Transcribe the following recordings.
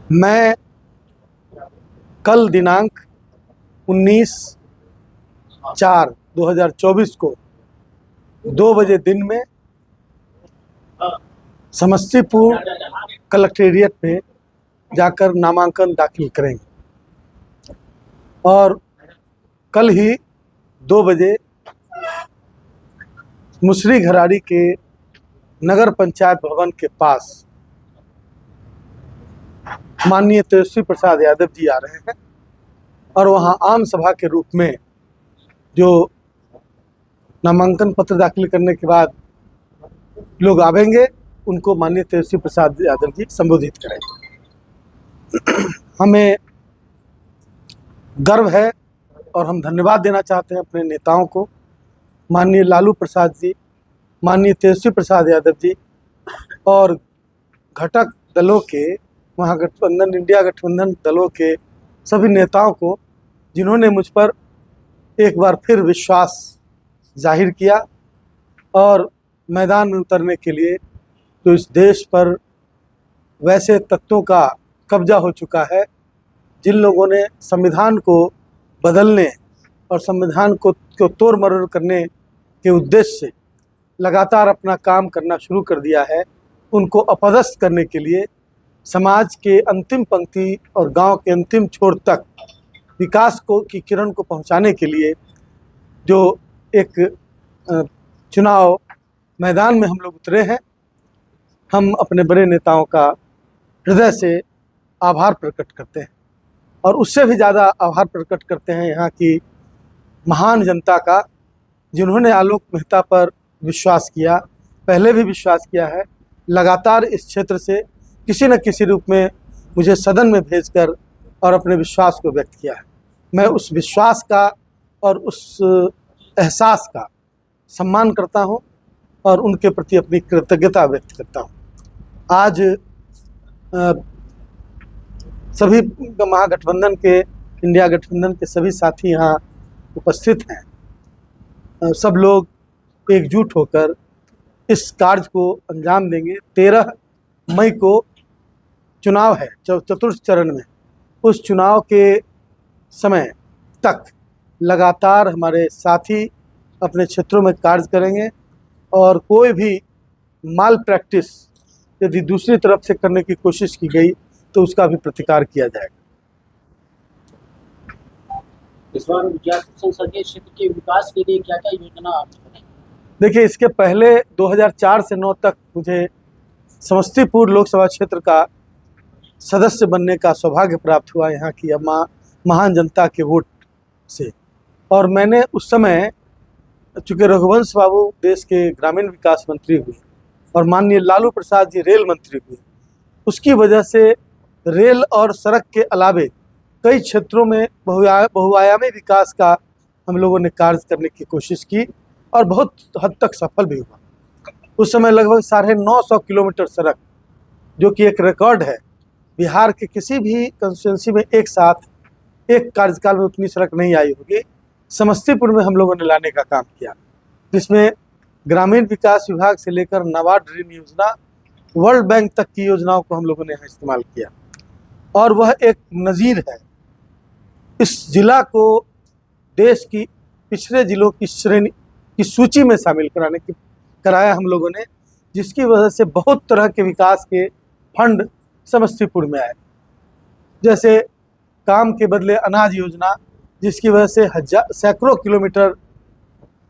मैं कल दिनांक 19/4/2024 को 2 बजे दिन में समस्तीपुर कलेक्टेरिएट में जाकर नामांकन दाखिल करेंगे और कल ही 2 बजे मुसरी घरारी के नगर पंचायत भवन के पास माननीय तेजस्वी प्रसाद यादव जी आ रहे हैं और वहां आम सभा के रूप में जो नामांकन पत्र दाखिल करने के बाद लोग आवेंगे उनको माननीय तेजस्वी प्रसाद यादव जी संबोधित करेंगे। हमें गर्व है और हम धन्यवाद देना चाहते हैं अपने नेताओं को, माननीय लालू प्रसाद जी, माननीय तेजस्वी प्रसाद यादव जी और घटक दलों के महागठबंधन इंडिया गठबंधन दलों के सभी नेताओं को, जिन्होंने मुझ पर एक बार फिर विश्वास जाहिर किया और मैदान में उतरने के लिए तो इस देश पर वैसे तत्वों का कब्जा हो चुका है जिन लोगों ने संविधान को बदलने और संविधान को तोड़ मरोड़ करने के उद्देश्य से लगातार अपना काम करना शुरू कर दिया है, उनको अपदस्थ करने के लिए समाज के अंतिम पंक्ति और गांव के अंतिम छोर तक विकास की किरण को पहुंचाने के लिए जो एक चुनाव मैदान में हम लोग उतरे हैं, हम अपने बड़े नेताओं का हृदय से आभार प्रकट करते हैं और उससे भी ज़्यादा आभार प्रकट करते हैं यहाँ की महान जनता का, जिन्होंने आलोक मेहता पर विश्वास किया, पहले भी विश्वास किया है, लगातार इस क्षेत्र से किसी न किसी रूप में मुझे सदन में भेजकर और अपने विश्वास को व्यक्त किया है। मैं उस विश्वास का और उस एहसास का सम्मान करता हूं और उनके प्रति अपनी कृतज्ञता व्यक्त करता हूं। आज सभी महागठबंधन के, इंडिया गठबंधन के सभी साथी यहाँ उपस्थित हैं। सब लोग एकजुट होकर इस कार्य को अंजाम देंगे। 13 मई को चुनाव है, चतुर्थ चरण में। उस चुनाव के समय तक लगातार हमारे साथी अपने क्षेत्रों में कार्य करेंगे और कोई भी माल प्रैक्टिस यदि दूसरी तरफ से करने की कोशिश की गई तो उसका भी प्रतिकार किया जाएगा। इस बार संसदीय क्षेत्र के विकास के लिए क्या क्या योजना आपने बनाई? देखिए, इसके पहले 2004 से 9 तक मुझे समस्तीपुर लोकसभा क्षेत्र का सदस्य बनने का सौभाग्य प्राप्त हुआ यहाँ की महान जनता के वोट से, और मैंने उस समय, चूँकि रघुवंश बाबू देश के ग्रामीण विकास मंत्री हुए और माननीय लालू प्रसाद जी रेल मंत्री हुए, उसकी वजह से रेल और सड़क के अलावे कई क्षेत्रों में बहुआयामी विकास का हम लोगों ने कार्य करने की कोशिश की और बहुत हद तक सफल भी हुआ। उस समय लगभग 950 किलोमीटर सड़क, जो कि एक रिकॉर्ड है, बिहार के किसी भी कंस्टिट्यूंसी में एक साथ एक कार्यकाल में उतनी सड़क नहीं आई होगी। समस्तीपुर में हम लोगों ने लाने का काम किया, जिसमें ग्रामीण विकास विभाग से लेकर नाबार्ड ऋण योजना, वर्ल्ड बैंक तक की योजनाओं को हम लोगों ने यहाँ इस्तेमाल किया और वह एक नज़ीर है। इस जिला को देश की पिछड़े जिलों की श्रेणी की सूची में शामिल कराया हम लोगों ने, जिसकी वजह से बहुत तरह के विकास के फंड समस्तीपुर में आए, जैसे काम के बदले अनाज योजना, जिसकी वजह से सैकड़ों किलोमीटर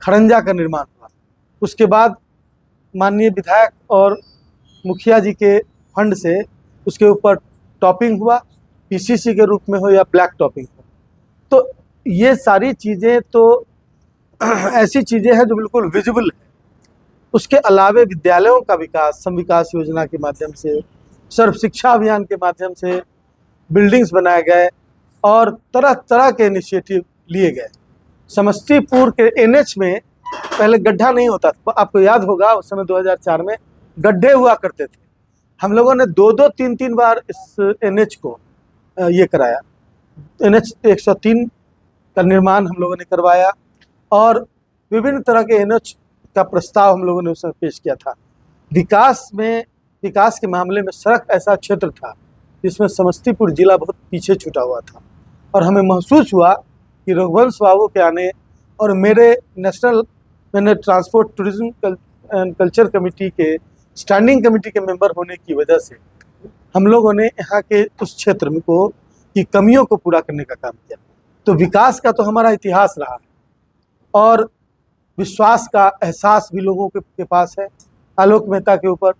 खड़ंजा का निर्माण हुआ। उसके बाद माननीय विधायक और मुखिया जी के फंड से उसके ऊपर टॉपिंग हुआ, पीसीसी के रूप में हो या ब्लैक टॉपिंग हो। तो ये सारी चीज़ें तो ऐसी चीज़ें हैं जो बिल्कुल विजिबल है। उसके अलावे विद्यालयों का विकास सम विकास योजना के माध्यम से, सर्व शिक्षा अभियान के माध्यम से बिल्डिंग्स बनाए गए और तरह तरह के इनिशिएटिव लिए गए। समस्तीपुर के एनएच में पहले गड्ढा नहीं होता था, आपको याद होगा उस समय 2004 में गड्ढे हुआ करते थे। हम लोगों ने 2-2, 3-3 बार इस एनएच को ये कराया। एनएच 103 का निर्माण हम लोगों ने करवाया और विभिन्न तरह के एनएच का प्रस्ताव हम लोगों ने उस समय पेश किया था। विकास के मामले में सड़क ऐसा क्षेत्र था जिसमें समस्तीपुर जिला बहुत पीछे छूटा हुआ था, और हमें महसूस हुआ कि रघुवंश बाबू के आने और मेरे नेशनल मैंने transport tourism and culture committee के स्टैंडिंग कमेटी के मेंबर होने की वजह से हम लोगों ने यहाँ के उस क्षेत्र में को की कमियों को पूरा करने का काम किया। तो विकास का तो हमारा इतिहास रहा है, और विश्वास का एहसास भी लोगों के पास है आलोक मेहता के ऊपर,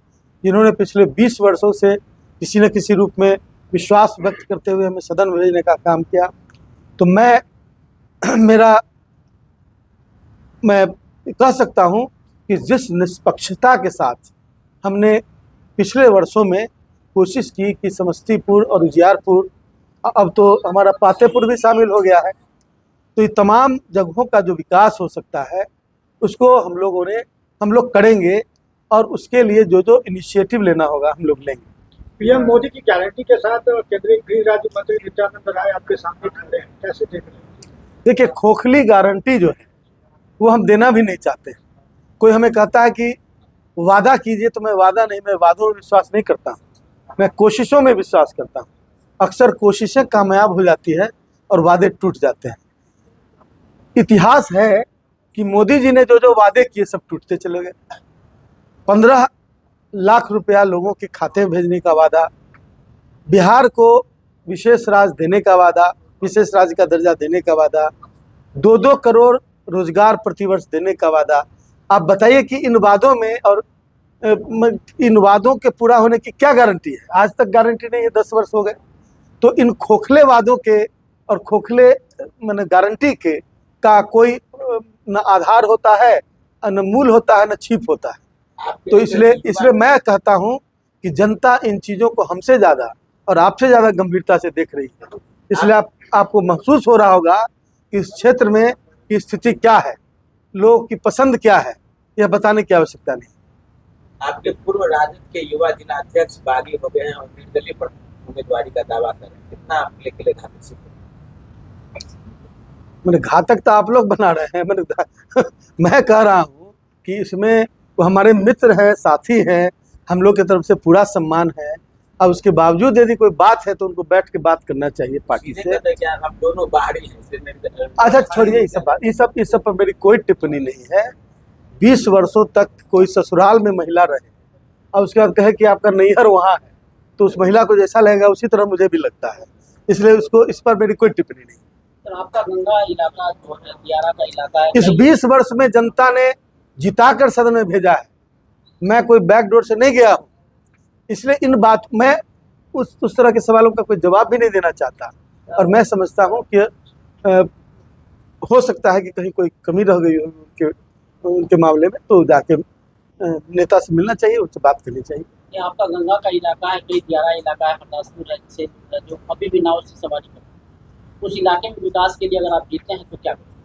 जिन्होंने पिछले 20 वर्षों से किसी न किसी रूप में विश्वास व्यक्त करते हुए हमें सदन भेजने का काम किया। तो मैं कह सकता हूं कि जिस निष्पक्षता के साथ हमने पिछले वर्षों में कोशिश की कि समस्तीपुर और उजियारपुर, अब तो हमारा पातेपुर भी शामिल हो गया है, तो ये तमाम जगहों का जो विकास हो सकता है उसको हम लोग करेंगे, और उसके लिए जो जो इनिशिएटिव लेना होगा हम लोग लेंगे। पीएम मोदी की गारंटी के साथ केंद्रीय गृह राज्य मंत्री नित्यानंद राय आपके सामने खड़े हैं, कैसे देख रहे हैं? देखिए, खोखली गारंटी जो है वो हम देना भी नहीं चाहते। कोई हमें कहता है कि वादा कीजिए, तो मैं वादों में विश्वास नहीं करता, मैं कोशिशों में विश्वास करता हूँ। अक्सर कोशिशें कामयाब हो जाती है और वादे टूट जाते हैं। इतिहास है कि मोदी जी ने जो जो वादे किए सब टूटते चले गए। 15 लाख रुपया लोगों के खाते में भेजने का वादा, बिहार को विशेष राज्य देने का वादा, विशेष राज्य का दर्जा देने का वादा, 2-2 करोड़ रोजगार प्रतिवर्ष देने का वादा। आप बताइए कि इन वादों में और इन वादों के पूरा होने की क्या गारंटी है? आज तक गारंटी नहीं है, 10 वर्ष हो गए। तो इन खोखले वादों के और खोखले गारंटी के का कोई न आधार होता है, न मूल होता है, न छिप होता है। तो इसलिए मैं कहता हूं कि जनता इन चीज़ों को हमसे ज़्यादा और आपसे ज़्यादा गंभीरता से देख रही है। इसलिए आपको महसूस हो रहा होगा कि इस क्षेत्र में की स्थिति क्या है, लोगों की पसंद क्या है, यह बताने की आवश्यकता नहीं। आपके पूर्व राजद के युवा जिला अध्यक्ष बागी हो गए हैं और निर्दलीय पर उम्मीदवारी का दावा कर रहे हैं, कितना आपके लिए घातक सिद्ध है? घातक तो आप लोग बना रहे हैं। मैं कह रहा हूँ कि इसमें वो हमारे मित्र हैं, साथी हैं, हम लोग की तरफ से पूरा सम्मान है। अब उसके बावजूद यदि कोई बात है तो उनको बैठ के बात करना चाहिए पार्टी से। हम दोनों बाहरी हैं। अच्छा छोड़िए ये सब पर मेरी कोई टिप्पणी नहीं है। 20 वर्षों तक कोई ससुराल में महिला रहे और उसके बाद कहे कि आपका नैहर वहाँ है, तो उस महिला को जैसा लगेगा उसी तरह मुझे भी लगता है। इसलिए इस पर मेरी कोई टिप्पणी नहीं। आपका गंगा इलाका जो है, दियारा का इलाका है, इस 20 वर्ष में जनता ने जिताकर सदन में भेजा है। मैं कोई बैकडोर से नहीं गया हूँ, इसलिए मैं उस तरह के सवालों का कोई जवाब भी नहीं देना चाहता। और मैं समझता हूँ कि हो सकता है कि कहीं कोई कमी रह गई हो उनके मामले में, तो जाके नेता से मिलना चाहिए, उनसे बात करनी चाहिए। ये आपका गंगा का इलाका है, कई दियारा इलाका है, हरदासपुर है, से जो अभी भी नाव से सवारी करते हैं, उस इलाके में विकास के लिए अगर आप जीतते हैं तो क्या करें?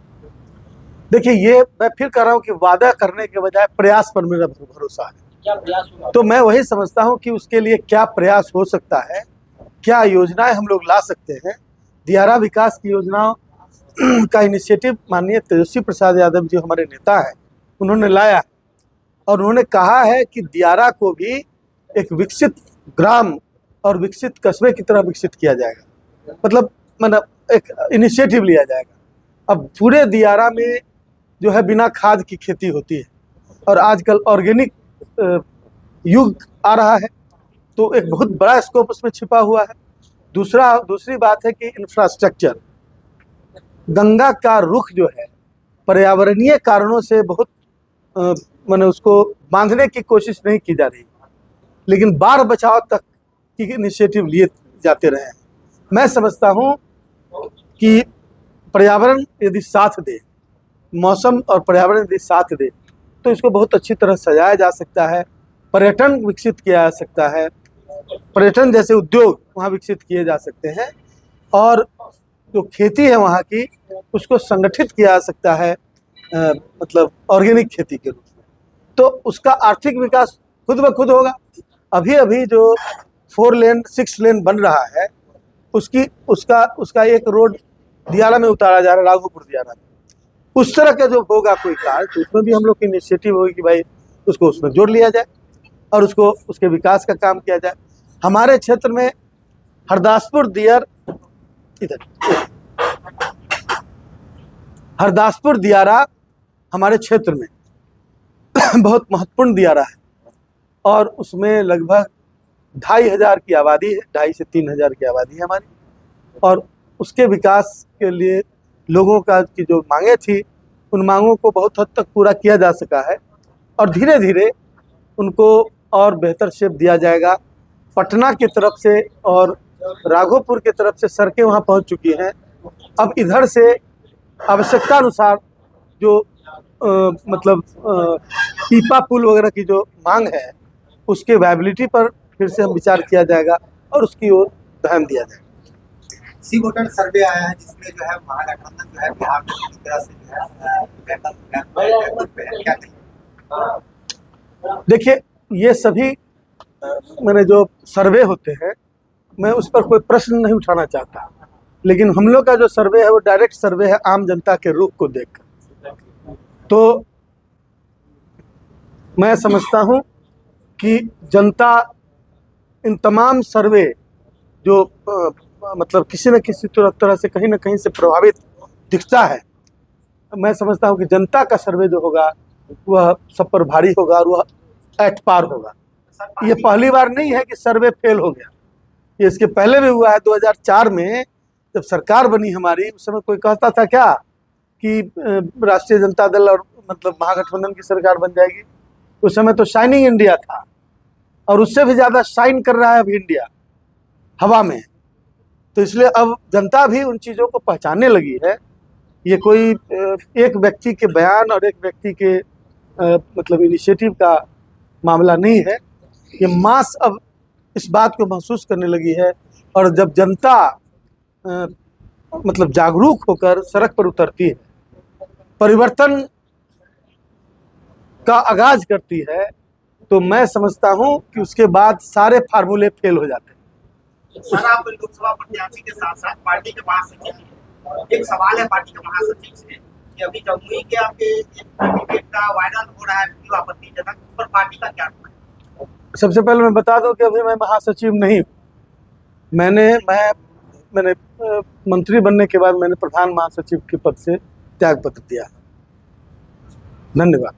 देखिए, ये मैं फिर कह रहा हूँ कि वादा करने के बजाय प्रयास पर मेरा भरोसा है। क्या प्रयास होगा? तो मैं वही समझता हूँ कि उसके लिए क्या प्रयास हो सकता है, क्या योजनाएं हम लोग ला सकते हैं। दियारा विकास की योजनाओं का इनिशिएटिव माननीय तेजस्वी प्रसाद यादव जी हमारे नेता हैं, उन्होंने लाया है, और उन्होंने कहा है कि दियारा को भी एक विकसित ग्राम और विकसित कस्बे की तरह विकसित किया जाएगा। मतलब एक इनिशिएटिव लिया जाएगा। अब पूरे दियारा में जो है बिना खाद की खेती होती है, और आजकल ऑर्गेनिक युग आ रहा है, तो एक बहुत बड़ा स्कोप उसमें छिपा हुआ है। दूसरी बात है कि इंफ्रास्ट्रक्चर, गंगा का रुख जो है पर्यावरणीय कारणों से बहुत उसको बांधने की कोशिश नहीं की जा रही, लेकिन बाढ़ बचाव तक की इनिशिएटिव लिए जाते रहे हैं। मैं समझता हूँ कि पर्यावरण यदि साथ दे, मौसम और पर्यावरण यदि साथ दे, तो इसको बहुत अच्छी तरह सजाया जा सकता है। पर्यटन विकसित किया जा सकता है, पर्यटन जैसे उद्योग वहाँ विकसित किए जा सकते हैं, और जो खेती है वहाँ की उसको संगठित किया जा सकता है, मतलब ऑर्गेनिक खेती के रूप में। तो उसका आर्थिक विकास खुद ब खुद होगा। अभी जो 4 लेन 6 लेन बन रहा है, उसका एक रोड दियारा में उतारा जा रहा है, राघोपुर दियारा में। उस तरह का जो होगा कोई कार्य, तो उसमें भी हम लोग की इनिशिएटिव होगी कि भाई उसको उसमें जोड़ लिया जाए और उसके विकास का काम किया जाए। हमारे क्षेत्र में हरदासपुर दियर इधर हरदासपुर दियारा हमारे क्षेत्र में बहुत महत्वपूर्ण दियारा है और उसमें लगभग 2500 की आबादी है, 2500 से 3000 की आबादी है हमारी। और उसके विकास के लिए लोगों की जो मांगे थी उन मांगों को बहुत हद तक पूरा किया जा सका है और धीरे धीरे उनको और बेहतर शेप दिया जाएगा। पटना की तरफ से और राघोपुर की तरफ से सड़कें वहाँ पहुँच चुकी हैं। अब इधर से आवश्यकता अनुसार जो पीपा पुल वगैरह की जो मांग है उसके वायबिलिटी पर फिर से हम विचार किया जाएगा और उसकी ओर ध्यान दिया जाएगा। सी वोटर सर्वे आया है जिसमें जो है महागठबंधन जो है बिहार में पूरी तरह से जो है क्या कहें। देखिए ये सभी मैंने जो सर्वे होते हैं मैं उस पर कोई प्रश्न नहीं उठाना चाहता, लेकिन हम लोग का जो सर्वे है वो डायरेक्ट सर्वे है आम जनता के रुख को देखकर। तो मैं समझता हूँ कि जनता इन तमाम सर्वे जो मतलब किसी न किसी तरह से कहीं ना कहीं से प्रभावित दिखता है, मैं समझता हूँ कि जनता का सर्वे जो होगा वह सब पर भारी होगा और वह एट पार होगा। ये पहली बार नहीं है कि सर्वे फेल हो गया, ये इसके पहले भी हुआ है। 2004 में जब सरकार बनी हमारी, उस समय कोई कहता था क्या कि राष्ट्रीय जनता दल और मतलब महागठबंधन की सरकार बन जाएगी? उस समय तो शाइनिंग इंडिया था और उससे भी ज़्यादा शाइन कर रहा है अभी इंडिया हवा में। तो इसलिए अब जनता भी उन चीज़ों को पहचानने लगी है। ये कोई एक व्यक्ति के बयान और एक व्यक्ति के मतलब इनिशिएटिव का मामला नहीं है। ये मास अब इस बात को महसूस करने लगी है और जब जनता मतलब जागरूक होकर सड़क पर उतरती है, परिवर्तन का आगाज करती है, तो मैं समझता हूं कि उसके बाद सारे फार्मूले फेल हो जाते हैं। सर, आप लोकसभा प्रत्याशी के साथ साथ पार्टी के महासचिव हैं। एक सवाल है पार्टी के महासचिव से कि अभी जमुई के आपके कैंडिडेट का वायरल हो रहा है वीडियो आपत्तिजनक, उस पर पार्टी का क्या है? सबसे पहले मैं बता दूं कि अभी मैं महासचिव नहीं हूं। मैंने मंत्री बनने के बाद मैंने प्रधान महासचिव के पद से त्याग पत्र दिया। धन्यवाद।